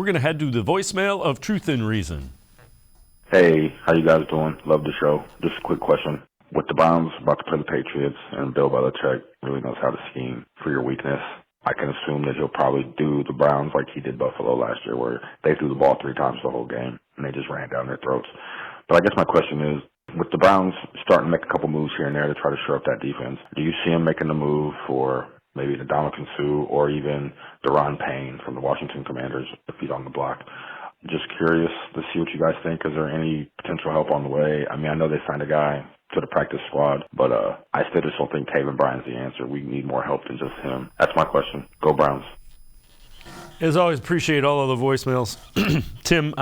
We're going to head to the voicemail of Truth and Reason. Hey, how you guys doing? Love the show. Just a quick question. With the Browns about to play the Patriots and Bill Belichick really knows how to scheme for your weakness, I can assume that he'll probably do the Browns like he did Buffalo last year, where they threw the ball 3 times the whole game and they just ran down their throats. But I guess my question is, with the Browns starting to make a couple moves here and there to try to shore up that defense, do you see him making the move for maybe Ndamukong Suh or even Daron Payne from the Washington Commanders, the feet on the block? Just curious to see what you guys think. Is there any potential help on the way? I mean, I know they signed a guy to the practice squad, but I still just don't think Taven Bryan's the answer. We need more help than just him. That's my question. Go Browns. As always, appreciate all of the voicemails. Tim,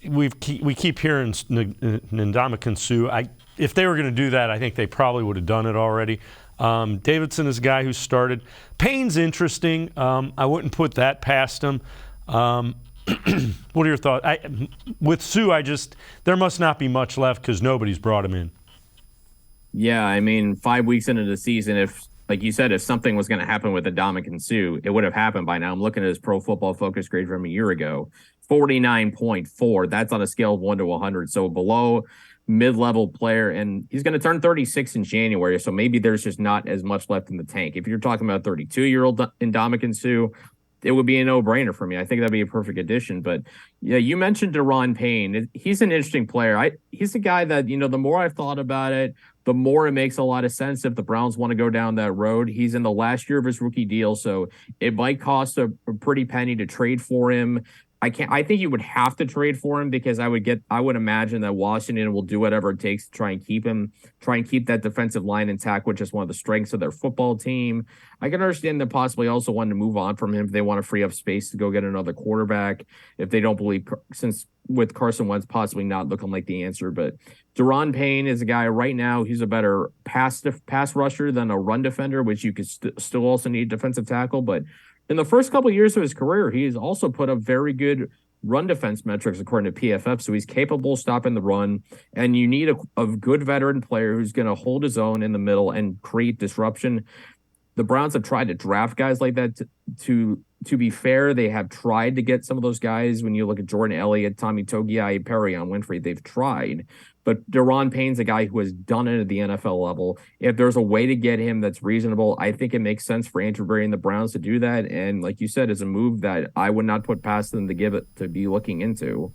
we keep hearing Ndamukong Suh. If they were going to do that, I think they probably would have done it already. Davidson is a guy who started. Payne's interesting. I wouldn't put that past him. What are your thoughts? With Suh, there must not be much left because nobody's brought him in. Yeah, I mean, 5 weeks into the season, if, like you said, if something was going to happen with Ndamukong Suh, it would have happened by now. I'm looking at his Pro Football Focus grade from a year ago, 49.4. That's on a scale of 1 to 100, so below mid-level player, and he's going to turn 36 in January, so maybe there's just not as much left in the tank. If you're talking about 32-year-old Ndamukong Suh, it would be a no-brainer for me. I think that'd be a perfect addition. But yeah, you mentioned Daron Payne. He's an interesting player. He's a guy that, the more I've thought about it, the more it makes a lot of sense if the Browns want to go down that road. He's in the last year of his rookie deal, so it might cost a pretty penny to trade for him. I think you would have to trade for him because I would imagine that Washington will do whatever it takes to try and keep that defensive line intact, which is one of the strengths of their football team. I can understand them possibly also wanting to move on from him if they want to free up space to go get another quarterback, if they don't believe, since with Carson Wentz possibly not looking like the answer. But Daron Payne is a guy right now, he's a better pass rusher than a run defender, which you could still also need defensive tackle. But in the first couple of years of his career, he's also put up very good run defense metrics according to PFF, so he's capable of stopping the run, and you need a good veteran player who's going to hold his own in the middle and create disruption. The Browns have tried to draft guys like that. To be fair, they have tried to get some of those guys. When you look at Jordan Elliott, Tommy Togiai, Perrion Winfrey, they've tried. But Daron Payne's a guy who has done it at the NFL level. If there's a way to get him that's reasonable, I think it makes sense for Andrew Berry and the Browns to do that. And like you said, it's a move that I would not put past them to be looking into.